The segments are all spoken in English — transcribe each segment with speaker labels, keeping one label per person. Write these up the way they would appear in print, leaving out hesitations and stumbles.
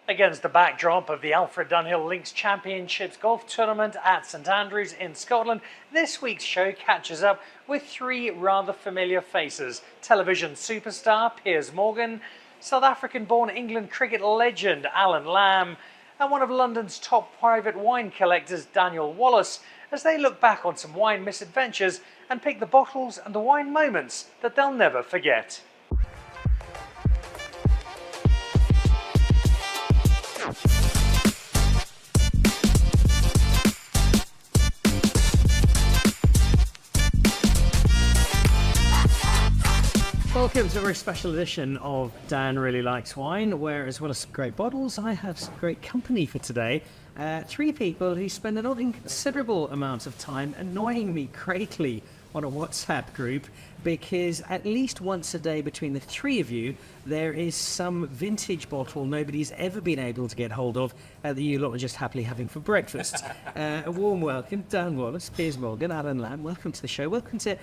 Speaker 1: Against the backdrop of the Alfred Dunhill Links Championships golf tournament at St Andrews in Scotland, this week's show catches up with three rather familiar faces. Television superstar Piers Morgan, South African-born England cricket legend Allan Lamb, and one of London's top private wine collectors, Daniel Wallace, as they look back on some wine misadventures and pick the bottles and the wine moments that they'll never forget. Welcome to a very special edition of Dan Really Likes Wine, where as well as some great bottles, I have some great company for today. Three people who spend an inconsiderable amount of time annoying me greatly on a WhatsApp group, because at least once a day between the three of you, there is some vintage bottle nobody's ever been able to get hold of that you lot are just happily having for breakfast. A warm welcome, Dan Wallace, Piers Morgan, Allan Lamb. Welcome to the show. Welcome to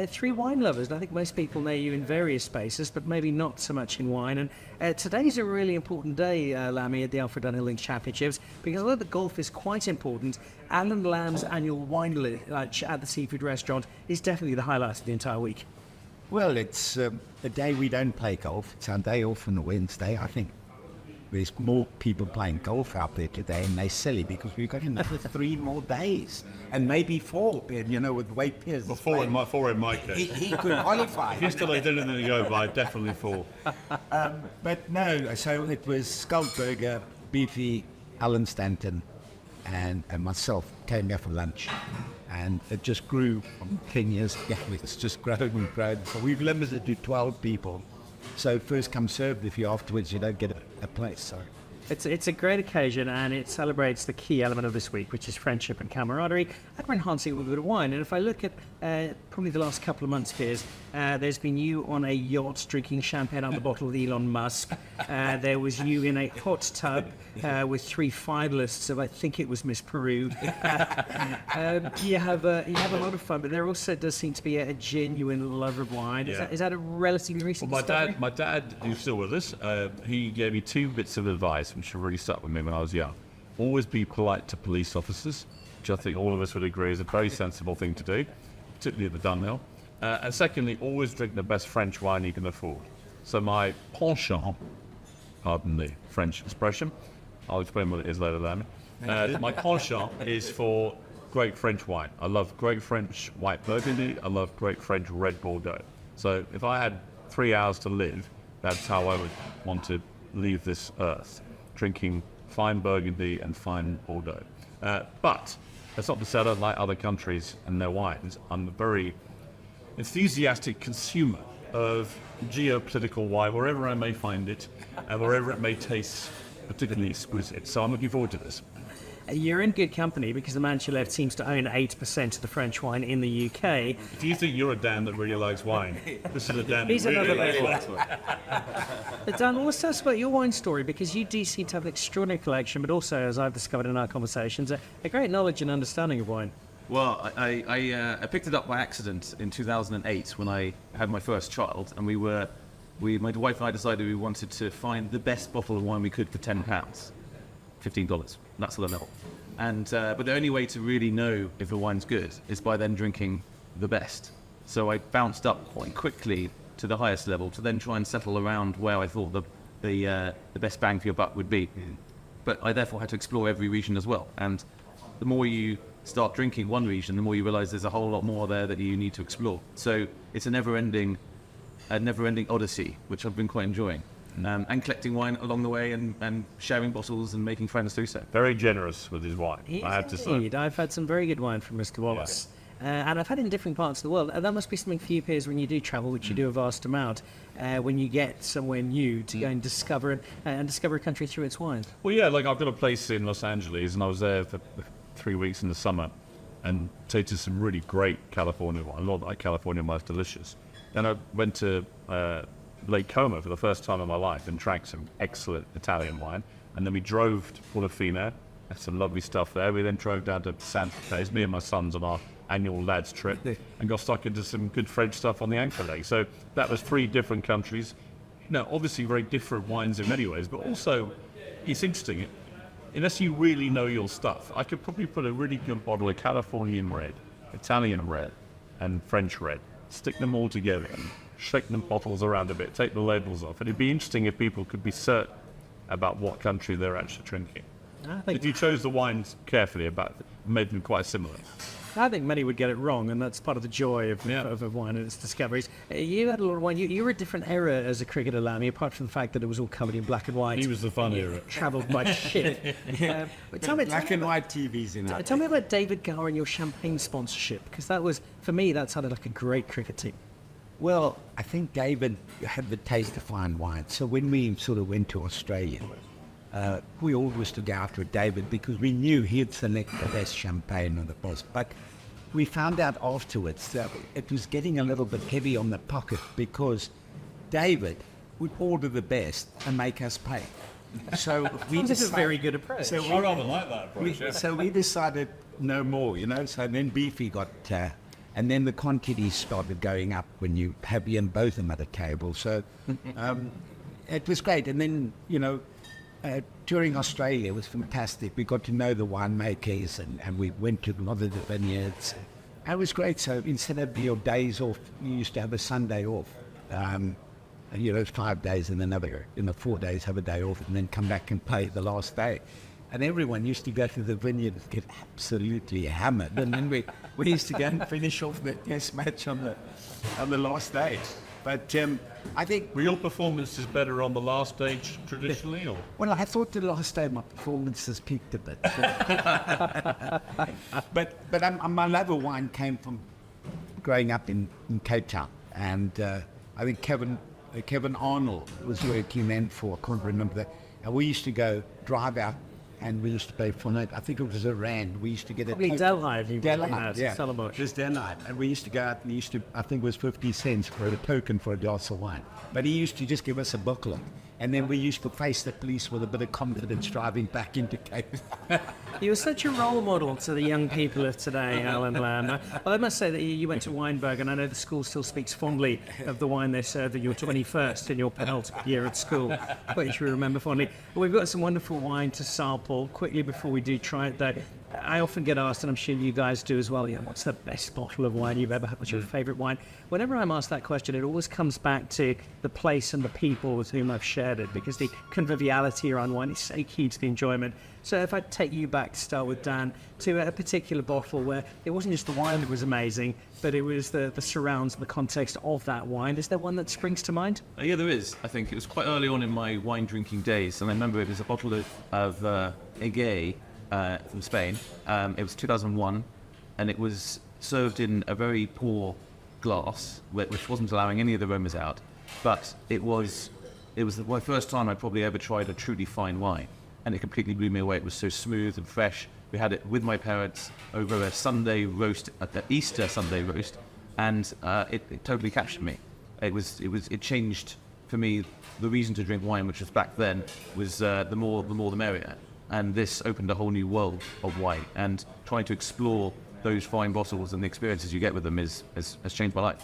Speaker 1: three wine lovers. I think most people know you in various spaces, but maybe not so much in wine. And today's a really important day, Lammy, at the Alfred Dunhill Links Championships, because although the golf is quite important, Allan Lamb's annual wine lunch at the seafood restaurant is definitely the highlight of the entire week.
Speaker 2: Well, it's a day we don't play golf. It's our day off on a Wednesday. I think there's more people playing golf out there today, and they're silly because we've got another 3 more days, and maybe 4. You know, with the way Piers.
Speaker 3: Well, four in my case.
Speaker 2: He could qualify.
Speaker 3: Yesterday didn't go by. Definitely 4.
Speaker 2: But no, so it was Skullburger, Beefy, Alan Stanton, and myself came here for lunch. And it just grew from 10 years. Yeah, it's just grown and grown. So we've limited to 12 people. So first come served. If you afterwards you don't get a place. So
Speaker 1: it's a great occasion, and it celebrates the key element of this week, which is friendship and camaraderie, and we're enhancing it with a bit of wine. And if I look at probably the last couple of months, Piers, there's been you on a yacht drinking champagne out of the bottle with Elon Musk. There was you in a hot tub with 3 finalists of, I think it was Miss Peru. You have a lot of fun, but there also does seem to be a genuine love of wine.
Speaker 3: Yeah.
Speaker 1: Is that a relatively recent discovery?
Speaker 3: My dad, who's still with us, he gave me 2 bits of advice which really stuck with me when I was young. Always be polite to police officers, which I think all of us would agree is a very sensible thing to do, particularly at the Dunhill. And secondly, always drink the best French wine you can afford. So my penchant, pardon the French expression, I'll explain what it is later, Lammy. My penchant is for great French wine. I love great French white Burgundy. I love great French red Bordeaux. So if I had 3 hours to live, that's how I would want to leave this earth, drinking fine Burgundy and fine Bordeaux. But that's not to say I don't like other countries and their wines. I'm a very enthusiastic consumer of geopolitical wine, wherever I may find it, and wherever it may taste particularly exquisite. So I'm looking forward to this.
Speaker 1: You're in good company, because the man to your left seems to own 8% of the French wine in the UK.
Speaker 3: If you think you're a Dan that really likes wine, this is a Dan
Speaker 1: He's
Speaker 3: that
Speaker 1: another
Speaker 3: really
Speaker 1: level.
Speaker 3: likes wine.
Speaker 1: But Dan, let's tell us about your wine story, because you do seem to have an extraordinary collection, but also, as I've discovered in our conversations, a great knowledge and understanding of wine.
Speaker 4: Well, I picked it up by accident in 2008 when I had my first child, and my wife and I decided we wanted to find the best bottle of wine we could for £10, $15, that sort of level. And but the only way to really know if a wine's good is by then drinking the best. So I bounced up quite quickly to the highest level to then try and settle around where I thought the best bang for your buck would be. But I therefore had to explore every region as well. And the more you start drinking one region, the more you realise there's a whole lot more there that you need to explore. So it's a never-ending odyssey, which I've been quite enjoying. And collecting wine along the way, and sharing bottles and making friends do so.
Speaker 3: Very generous with his wine, I have to say.
Speaker 1: Indeed. I've had some very good wine from Mr. Wallace. And I've had it in different parts of the world. And that must be something for you, Piers, when you do travel, which you do a vast amount, when you get somewhere new to go and discover a country through its wines.
Speaker 3: Well, yeah, like I've got a place in Los Angeles, and I was there for 3 weeks in the summer, and tasted some really great California wine. A lot like California wine is delicious. Then I went to Lake Como for the first time in my life and drank some excellent Italian wine. And then we drove to Portofino, had some lovely stuff there. We then drove down to Santa Fe, me and my sons, on our annual lads trip, and got stuck into some good French stuff on the Anchor Lake. So that was 3 different countries. Now, obviously very different wines in many ways, but also it's interesting. Unless you really know your stuff, I could probably put a really good bottle of Californian red, Italian red, and French red, stick them all together and shake the bottles around a bit, take the labels off. And it'd be interesting if people could be certain about what country they're actually drinking.
Speaker 1: I think
Speaker 3: If you chose the wines carefully, made them quite similar.
Speaker 1: many would get it wrong, and that's part of the joy of wine and its discoveries. You had a lot of wine. You were a different era as a cricketer, Lamb, apart from the fact that it was all covered in black and white.
Speaker 3: He was the fun era.
Speaker 1: Travelled by ship. But tell me,
Speaker 2: Black and white TVs in that.
Speaker 1: tell me about David Gower and your champagne sponsorship, because that was, for me, that sounded like a great cricket team.
Speaker 2: Well, I think David had the taste of fine wine. So when we sort of went to Australia, we always took out with David because we knew he'd select the best champagne on the post. But we found out afterwards that it was getting a little bit heavy on the pocket because David would order the best and make us pay. So
Speaker 1: This is a very good approach.
Speaker 2: So
Speaker 3: I rather like that approach.
Speaker 2: so we decided no more, So then Beefy got, and then the quantities started going up when you have both of them at a table. So it was great. And then, during Australia, it was fantastic. We got to know the winemakers and we went to a lot of the vineyards. It was great. So instead of your days off, you used to have a Sunday off. 5 days and another, 4 days have a day off and then come back and play the last day. And everyone used to go to the vineyard and get absolutely hammered. And then we used to go and finish off the test match on the last day. But I think...
Speaker 3: Were your performances better on the last stage traditionally? Or?
Speaker 2: Well, I thought the last day my performances peaked a bit. but my love of wine came from growing up in Cape Town. And I think Kevin Arnold was working then for, I can't remember that. And we used to go drive out and we used to pay for it. I think it was a rand. We used to get
Speaker 1: Probably Delhi.
Speaker 2: Delhi, yeah.
Speaker 1: Stellenbosch.
Speaker 2: Just Delhi. And we used to go out and he used to, I think it was 50 cents for a token for a glass of wine. But he used to just give us a booklet. And then we used to face the police with a bit of confidence driving back into Cape Town.
Speaker 1: You were such a role model to the young people of today, Allan Lamb. I must say that you went to Weinberg, and I know the school still speaks fondly of the wine they served at your 21st in your penultimate year at school, which we remember fondly. But we've got some wonderful wine to sample. Quickly before we do try it, though, I often get asked, and I'm sure you guys do as well, what's the best bottle of wine you've ever had? What's your favourite wine? Whenever I'm asked that question, it always comes back to the place and the people with whom I've shared it, because the conviviality around wine is so key to the enjoyment. So if I take you back to start with, Dan, to a particular bottle where it wasn't just the wine that was amazing, but it was the surrounds and the context of that wine. Is there one that springs to mind?
Speaker 4: Yeah, there is. I think it was quite early on in my wine drinking days, and I remember it was a bottle of Agave from Spain. It was 2001, and it was served in a very poor glass, which wasn't allowing any of the aromas out. But it was my first time I'd probably ever tried a truly fine wine, and it completely blew me away. It was so smooth and fresh. We had it with my parents over a Sunday roast, at the Easter Sunday roast, and it totally captured me. It changed for me the reason to drink wine, which was back then was the more the merrier. And this opened a whole new world of wine, and trying to explore those fine bottles and the experiences you get with them has changed my life.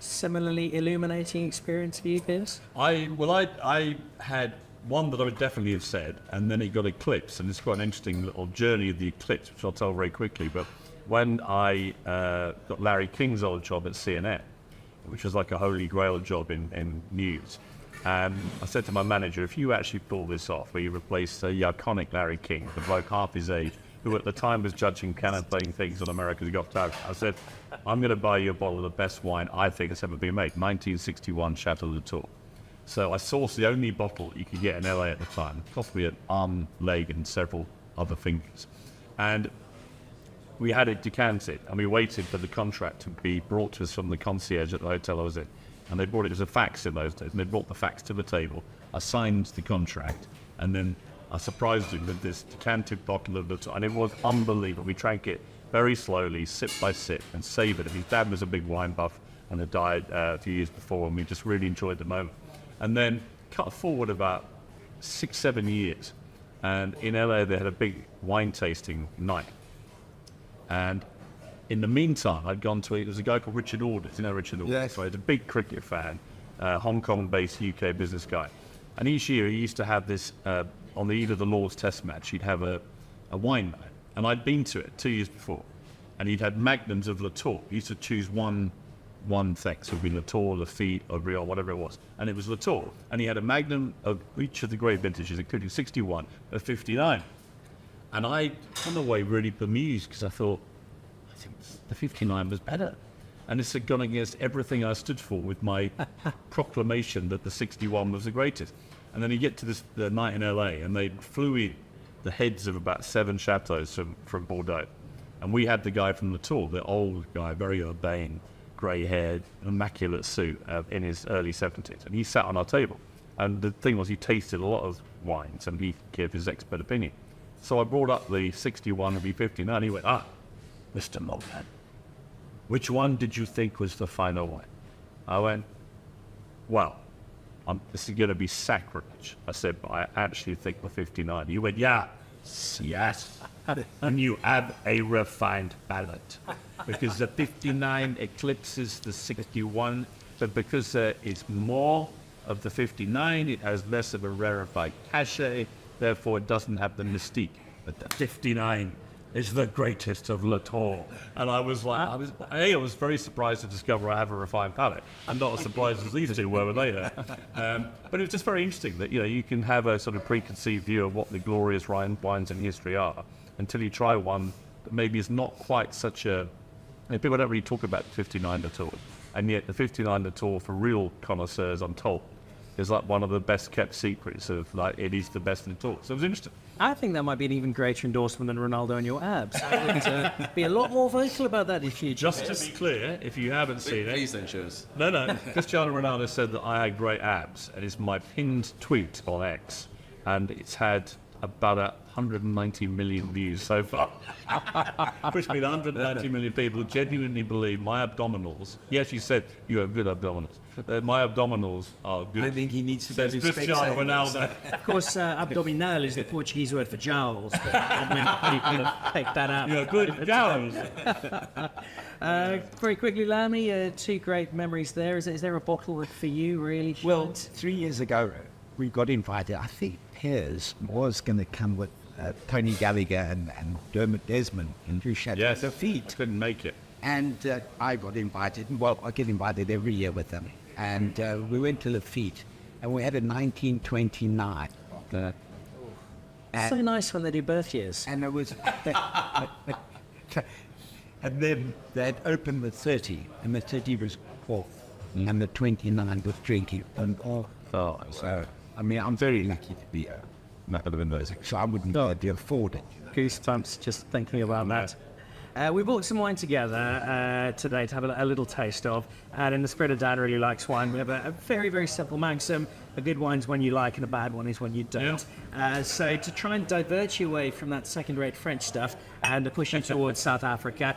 Speaker 1: Similarly illuminating experience for you, Piers?
Speaker 3: I had one that I would definitely have said, and then it got eclipsed, and it's quite an interesting little journey of the eclipse, which I'll tell very quickly. But when I got Larry King's old job at CNN, which was like a holy grail job in news, I said to my manager, if you actually pull this off, where you replace the iconic Larry King, the bloke half his age, who at the time was judging Canadian things on America's Got Talent, I said, I'm going to buy you a bottle of the best wine I think has ever been made, 1961 Chateau de Tours. So I sourced the only bottle you could get in LA at the time. It cost me an arm, leg, and several other fingers. And we had it decanted, and we waited for the contract to be brought to us from the concierge at the hotel I was in. And they brought it as a fax in those days, and they brought the fax to the table. I signed the contract, and then I surprised him with this decanted bottle of the, and it was unbelievable. We drank it very slowly, sip by sip, and savoured it. His dad was a big wine buff and had died a few years before, and we just really enjoyed the moment. And then cut forward about 6-7 years, and in LA they had a big wine tasting night. And in the meantime, I'd gone to, there's a guy called Richard Orders, you know Richard Orders?
Speaker 2: Yes.
Speaker 3: Right, he's a big cricket fan, Hong Kong-based UK business guy. And each year he used to have this, on the eve of the Lord's Test match, he'd have a wine night. And I'd been to it 2 years before. And he'd had magnums of Latour. He used to choose one thing. So it would be Latour, Lafite, or Brion, whatever it was. And it was Latour. And he had a magnum of each of the great vintages, including 61 or 59. And I, on the way, really bemused because I thought, I think the 59 was better. And this had gone against everything I stood for with my proclamation that the 61 was the greatest. And then you get to the night in LA, and they flew in the heads of about 7 chateaus from Bordeaux. And we had the guy from Latour, the old guy, very urbane, grey-haired, immaculate suit in his early 70s. And he sat on our table. And the thing was, he tasted a lot of wines, and he gave his expert opinion. So I brought up the 61 and the 59, and he went, Mr. Morgan, which one did you think was the final one? I went, well, this is going to be sacrilege. I said, but I actually think the 59. He went, yes, and you have a refined palate. Because the 59 eclipses the 61, but because there is more of the 59, it has less of a rarefied cachet, therefore it doesn't have the mystique. But the 59 is the greatest of Latour. And I was like, I was very surprised to discover I have a refined palate. I'm not as surprised as these two were later. But it was just very interesting that, you can have a sort of preconceived view of what the glorious wines in history are until you try one that maybe is not quite such a... people don't really talk about 59 Latour. And yet the 59 Latour, for real connoisseurs, I'm told, is like one of the best kept secrets of it is the best Latour. So it was interesting.
Speaker 1: I think that might be an even greater endorsement than Ronaldo and your abs. I would be a lot more vocal about that in future.
Speaker 3: Just to be clear, if you haven't seen it...
Speaker 4: Please don't show us.
Speaker 3: No. Cristiano Ronaldo said that I had great abs, and it's my pinned tweet on X, and it's had about 190 million views so far. Which means 190 million people genuinely believe my abdominals... He actually said, you have good abdominals. My abdominals are good.
Speaker 2: I think he needs to
Speaker 3: Says
Speaker 2: get his
Speaker 3: Cristiano
Speaker 2: specs
Speaker 3: Ronaldo.
Speaker 1: Of course, abdominal is the Portuguese word for jowls. But you can take that out.
Speaker 3: You're good jowls.
Speaker 1: Very quickly, Lammy, 2 great memories there. Is there a bottle that for you really shines?
Speaker 2: Well, 3 years ago, we got invited. I think Piers was going to come with Tony Gallagher and Dermot Desmond in Chateau
Speaker 3: Yes,
Speaker 2: Lafitte.
Speaker 3: couldn't make it.
Speaker 2: And I got invited. Well, I get invited every year with them. And we went to Lafitte, and we had a 1929.
Speaker 1: So nice when they do birth years.
Speaker 2: And it was... and then they'd opened the 30, and the 30 was 12, and the 29 was drinking. And so, I mean, I'm very lucky to be a member of those. So I wouldn't be able to afford it.
Speaker 1: Goosebumps just thinking about that. We bought some wine together today to have a little taste of, and in the spirit of Dan really likes wine, we have a very, very simple maxim: a good wine's one you like and a bad one is one you don't. So to try and divert you away from that second-rate French stuff and to push you towards South Africa,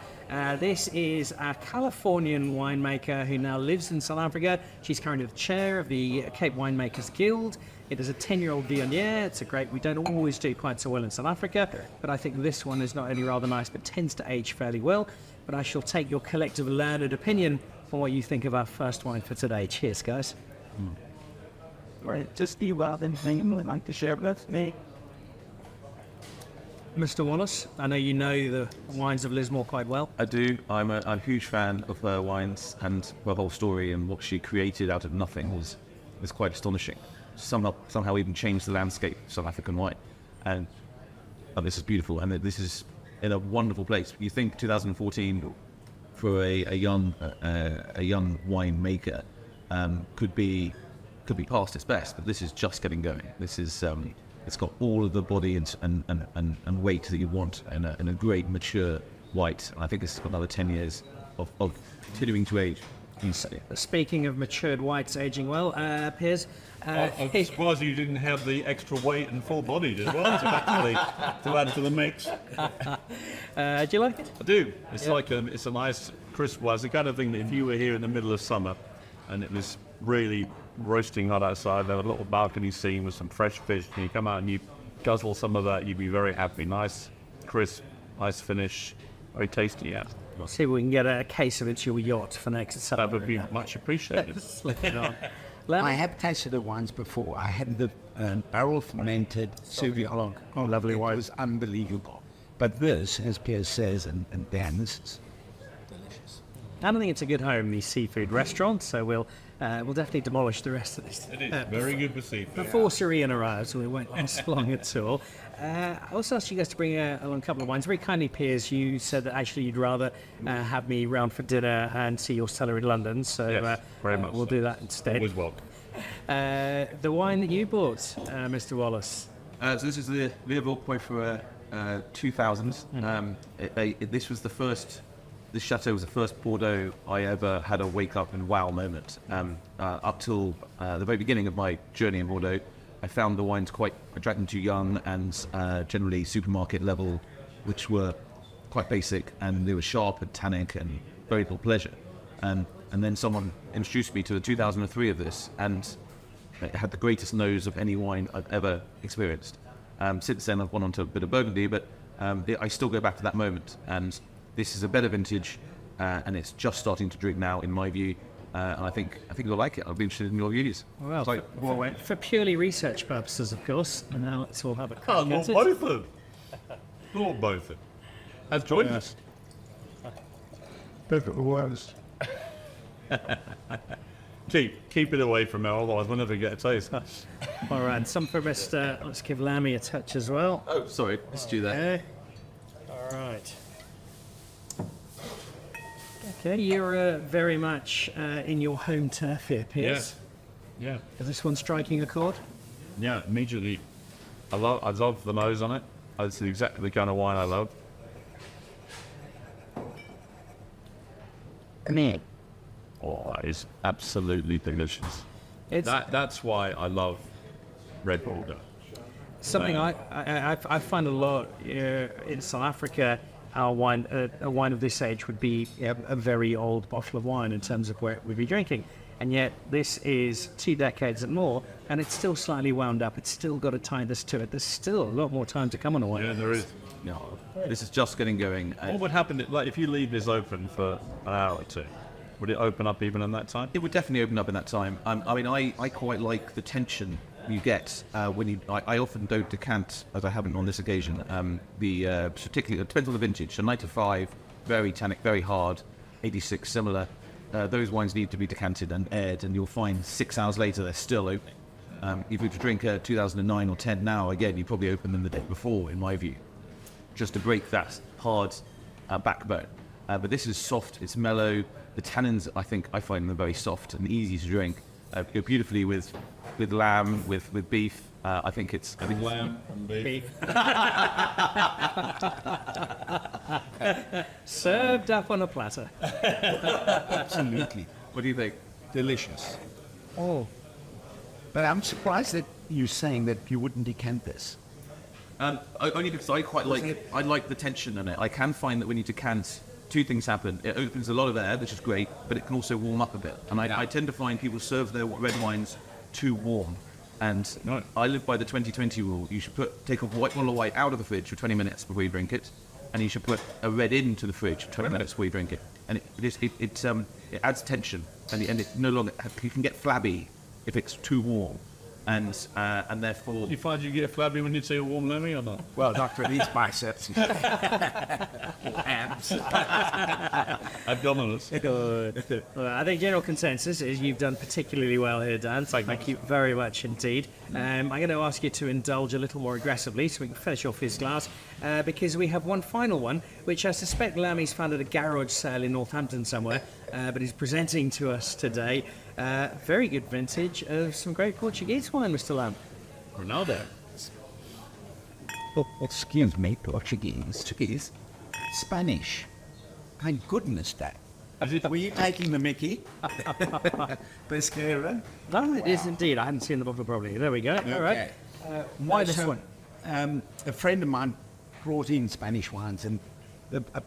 Speaker 1: this is a Californian winemaker who now lives in South Africa. She's currently the chair of the Cape Winemakers Guild. It is a 10-year-old Viognier. It's a great... We don't always do quite so well in South Africa, but I think this one is not only rather nice, but tends to age fairly well. But I shall take your collective learned opinion for what you think of our first wine for today. Cheers, guys.
Speaker 5: Right, just you have anything you would like to share with me?
Speaker 1: Mr. Wallace, I know you know the wines of Lismore quite well.
Speaker 4: I do. I'm a huge fan of her wines, and her whole story and what she created out of nothing was quite astonishing. Somehow even changed the landscape of South African wine, and this is beautiful, and this is in a wonderful place. You think 2014 for a young winemaker could be past its best, but this is just getting going. This is it's got all of the body and weight that you want in a great mature white, and I think this has got another 10 years of continuing to age.
Speaker 1: Speaking of matured whites aging well, Piers,
Speaker 3: I'm surprised you didn't have the extra weight and full-bodied as well to add to the mix.
Speaker 1: do you like it?
Speaker 3: I do. It's it's a nice crisp one. It's the kind of thing that if you were here in the middle of summer and it was really roasting hot outside, there was a little balcony scene with some fresh fish, and you come out and you guzzle some of that, you'd be very happy. Nice, crisp, nice finish, very tasty, yeah.
Speaker 1: See if we can get a case of it to your yacht for next summer.
Speaker 3: That would be much appreciated.
Speaker 1: Lamb?
Speaker 2: I have tasted the wines before. I had the barrel fermented Sauvignon. Oh, lovely wine. It was unbelievable. But this, as Piers says, and Dan, this is delicious.
Speaker 1: I don't think it's a good home, these seafood restaurants, so we'll definitely demolish the rest of this.
Speaker 3: It is very good for seafood.
Speaker 1: Before Serene arrives, we won't last long at all. I also asked you guys to bring along a couple of wines. Very kindly, Piers, you said that actually you'd rather have me round for dinner and see your cellar in London, so
Speaker 3: Yes, very much
Speaker 1: we'll
Speaker 3: so.
Speaker 1: do that instead.
Speaker 3: Always welcome.
Speaker 1: The wine that you bought, Mr. Wallace.
Speaker 4: So this is the Leopold for 2000. This was the first. This chateau was the first Bordeaux I ever had a wake up and wow moment. Up till the very beginning of my journey in Bordeaux, I found the wines I drank them too young and generally supermarket level, which were quite basic, and they were sharp and tannic and very little pleasure. And then someone introduced me to the 2003 of this, and it had the greatest nose of any wine I've ever experienced. Since then, I've gone on to a bit of Burgundy, but I still go back to that moment. And this is a better vintage, and it's just starting to drink now, in my view. And I think you'll like it. I'll be interested in your views.
Speaker 1: Well, for purely research purposes, of course. And now let's all have a
Speaker 3: Oh,
Speaker 1: crack
Speaker 3: not
Speaker 1: at it.
Speaker 3: both of them. Not both of them. Has joined us.
Speaker 5: Perfect words.
Speaker 3: Keep it away from her, otherwise we'll never get a taste.
Speaker 1: All right, some for Mr. Let's give Lammy a touch as well.
Speaker 4: Oh, sorry, let's do that.
Speaker 1: Okay. All right. Okay, you're very much in your home turf here, Piers.
Speaker 3: Yeah.
Speaker 1: Is this one striking a chord?
Speaker 3: Yeah, immediately. I love the nose on it. It's exactly the kind of wine I love. Oh, it's absolutely delicious.
Speaker 1: It's
Speaker 3: That's why I love Red Bordeaux.
Speaker 1: something I find a lot in South Africa. Our wine, a wine of this age, would be a very old bottle of wine in terms of where we'd be drinking. And yet this is 2 decades and more, and it's still slightly wound up. It's still got a tidiness to it. There's still a lot more time to come on a wine.
Speaker 3: Yeah, there is.
Speaker 4: No, this is just getting going.
Speaker 3: What would happen if you leave this open for an hour or two? Would it open up even in that time?
Speaker 4: It would definitely open up in that time. I quite like the tension you get when you. I often don't decant, as I haven't on this occasion. Particularly, it depends on the vintage. So 95, very tannic, very hard. 86, similar. Those wines need to be decanted and aired, and you'll find 6 hours later they're still opening. If you were to drink a 2009 or 10 now, again, you probably open them the day before, in my view, just to break that hard backbone. But this is soft, it's mellow. The tannins, I find them very soft and easy to drink. Go beautifully with lamb, with beef. I think
Speaker 3: Lamb and beef.
Speaker 1: Served up on a platter.
Speaker 2: Absolutely.
Speaker 4: What do you think?
Speaker 2: Delicious.
Speaker 1: Oh,
Speaker 2: But I'm surprised that you're saying that you wouldn't decant this.
Speaker 4: Only because I like the tension in it. I can find that when you decant, 2 things happen. It opens a lot of air, which is great, but it can also warm up a bit. And I tend to find people serve their red wines too warm. And I live by the 20-20 rule. You should take a bottle of white out of the fridge for 20 minutes before you drink it, and you should put a red into the fridge for 20 minutes before you drink it. And it adds tension, and it no longer you can get flabby if it's too warm. And therefore,
Speaker 3: You find you get flabby when you see a warm lemmy or not?
Speaker 2: Well, not for these biceps.
Speaker 3: Abdominals.
Speaker 1: Well, I think general consensus is you've done particularly well here, Dan. Thank you very much indeed. I'm going to ask you to indulge a little more aggressively so we can finish off his glass, because we have one final one, which I suspect Lammy's found at a garage sale in Northampton somewhere, but he's presenting to us today. Very good vintage of some great Portuguese wine, Mr. Lamb.
Speaker 3: Ronaldo.
Speaker 2: Oh, excuse me, Portuguese. Spanish. My goodness, Dad. Were you taking the mickey? Pesquera?
Speaker 1: No, it is indeed. I hadn't seen the bottle properly. There we go. All right. Why this one?
Speaker 2: A friend of mine brought in Spanish wines, and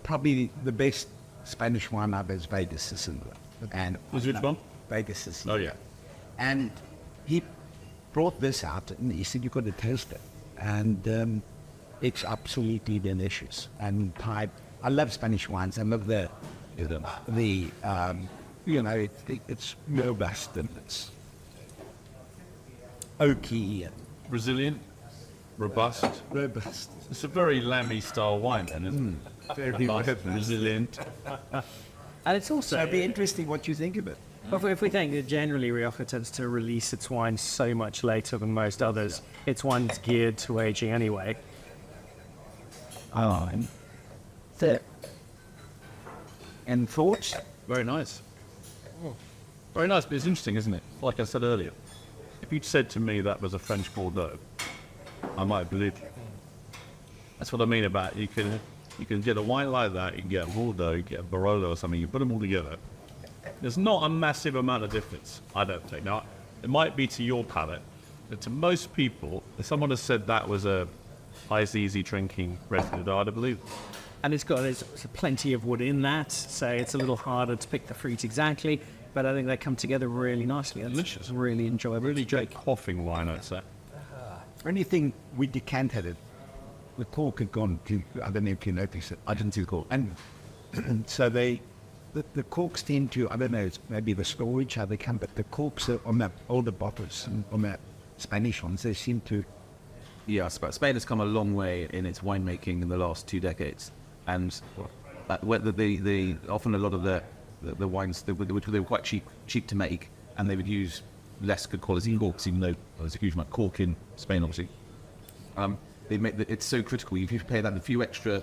Speaker 2: probably the best Spanish wine I've is Vegas Sicily. And
Speaker 3: Was which one?
Speaker 2: Vegas Sicily.
Speaker 3: Oh, yeah.
Speaker 2: And he brought this out, and he said, "You've got to taste it." And it's absolutely delicious. And I love Spanish wines. I love it's robust and it's oaky,
Speaker 3: Resilient, robust.
Speaker 2: robust.
Speaker 3: It's a very Lammy style wine, then, isn't it?
Speaker 2: Very
Speaker 3: Nice,
Speaker 2: robust.
Speaker 3: resilient.
Speaker 1: And it's also,
Speaker 2: So it'd be interesting what you think of it.
Speaker 1: if we think that generally Rioja tends to release its wine so much later than most others, its wine's geared to aging anyway.
Speaker 2: So, and thoughts?
Speaker 3: Very nice. Very nice, but it's interesting, isn't it? Like I said earlier, if you'd said to me that was a French Bordeaux, I might have believed you. That's what I mean about you can get a wine like that, you can get a Bordeaux, you get a Barolo or something, you put them all together. There's not a massive amount of difference, I don't think. Now, it might be to your palate, but to most people, if someone has said that was a ice easy drinking red Bordeaux, I'd have believed it.
Speaker 1: And there's plenty of wood in that, so it's a little harder to pick the fruit exactly, but I think they come together really nicely. It's
Speaker 3: Delicious.
Speaker 1: really enjoyable.
Speaker 3: Really great coughing wine, I'd say.
Speaker 2: Anything we decanted it, the cork had gone to, I don't know if you noticed it, I didn't see the cork. And so the corks tend to, I don't know, it's maybe the storage, how they come, but the corks are on the older bottles, and on the Spanish ones, they seem to,
Speaker 4: Yeah, Spain has come a long way in its winemaking in the last 2 decades, and whether the often a lot of the wines which they were quite cheap to make, and they would use less good quality corks, even though there's a huge amount of cork in Spain, obviously. They make it's so critical. If you pay that a few extra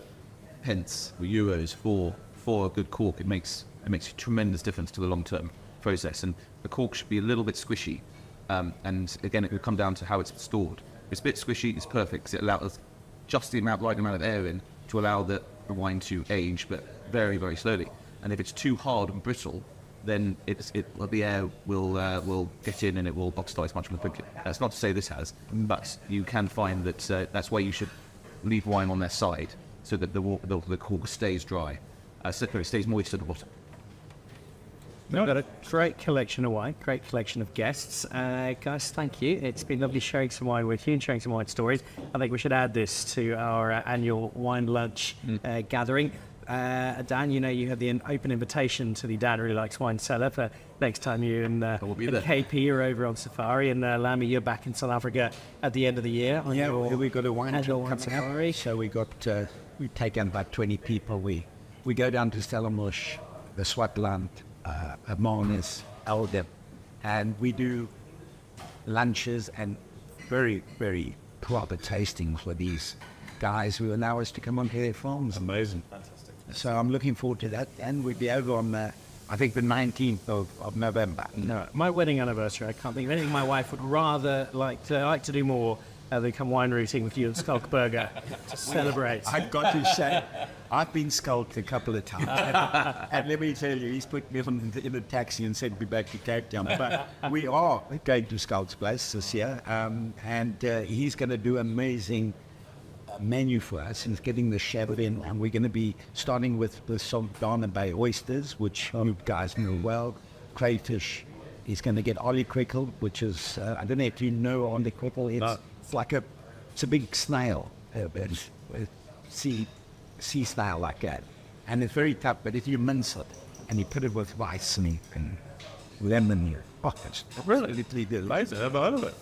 Speaker 4: pence or euros for a good cork, it makes a tremendous difference to the long-term process. And the cork should be a little bit squishy, and again, it will come down to how it's stored. If it's a bit squishy, it's perfect because it allows just the right amount of air in to allow the wine to age, but very, very slowly. And if it's too hard and brittle, then the air will get in and it will oxidize much more quickly. That's not to say this has, but you can find that that's why you should leave wine on their side so that the cork stays dry, so it stays moist at the bottom.
Speaker 1: We've got a great collection of wine, great collection of guests. Guys, thank you. It's been lovely sharing some wine with you and sharing some wine stories. I think we should add this to our annual wine lunch gathering. Dan, you have the open invitation to the Dan Really Likes Wine cellar for next time you and KP are over on safari, and Lammy, you're back in South Africa at the end of the year.
Speaker 2: we've got a wine
Speaker 1: annual
Speaker 2: trip
Speaker 1: wine
Speaker 2: coming
Speaker 1: safari.
Speaker 2: up. So we take in about 20 people. We go down to Stellenbosch, the Swartland, Hermanus, Eldem, and we do lunches and very, very proper tastings for these guys who allow us to come onto their farms.
Speaker 3: Amazing.
Speaker 2: So I'm looking forward to that, and we'll be over on, I think, the 19th of November.
Speaker 1: No, my wedding anniversary. I can't think of anything my wife would rather like to do more than come wine routing with you and Skalkberger to celebrate.
Speaker 2: I've got to say, I've been skulked a couple of times. And let me tell you, he's put me in a taxi and sent me back to Cape Town. But we are going to Skulk's place this year, and he's going to do amazing menu for us. He's getting the chef in, and we're going to be starting with the Saltana Bay oysters, which you guys know well, crayfish. He's going to get ollie crickle, which is, I don't know if you know ollie crickle. It's like it's a big snail, sea snail like that. And it's very tough, but if you mince it and you put it with rice and lemon, it's
Speaker 3: Really? Amazing. I've heard of it.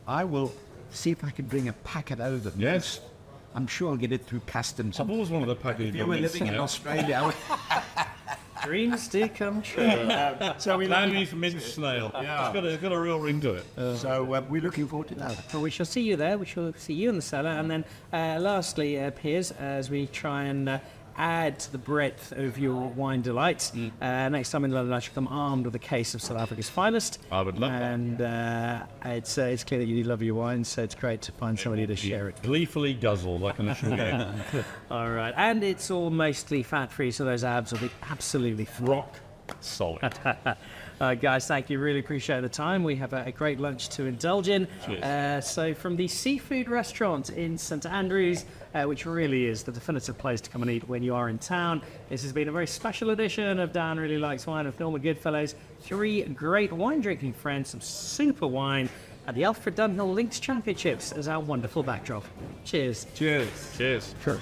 Speaker 2: I will see if I can bring a packet over.
Speaker 3: Yes.
Speaker 2: I'm sure I'll get it through customs.
Speaker 3: I've always wanted a package.
Speaker 2: If you were living in Australia,
Speaker 1: Dreams do come true.
Speaker 2: so we
Speaker 3: Landy from Mint Snail.
Speaker 2: Yeah.
Speaker 3: It's got a real ring to it.
Speaker 2: we're looking forward to that.
Speaker 1: Well, we shall see you there. We shall see you in the cellar. And then lastly, Piers, as we try and add to the breadth of your wine delights, next time in London, I shall come armed with a case of South Africa's finest.
Speaker 3: I would love that.
Speaker 1: And it's clear that you love your wine, so it's great to find somebody to share it.
Speaker 3: Gleefully guzzle like an initial game.
Speaker 1: All right. And it's all mostly fat-free, so those abs will be absolutely
Speaker 3: Rock solid.
Speaker 1: guys, thank you. Really appreciate the time. We have a great lunch to indulge in. So from the seafood restaurant in St Andrews, which really is the definitive place to come and eat when you are in town, this has been a very special edition of Dan Really Likes Wine with Norman Goodfellows. 3 great wine drinking friends, some super wine, and the Alfred Dunhill Links Championships as our wonderful backdrop. Cheers.
Speaker 3: Cheers.
Speaker 2: Sure.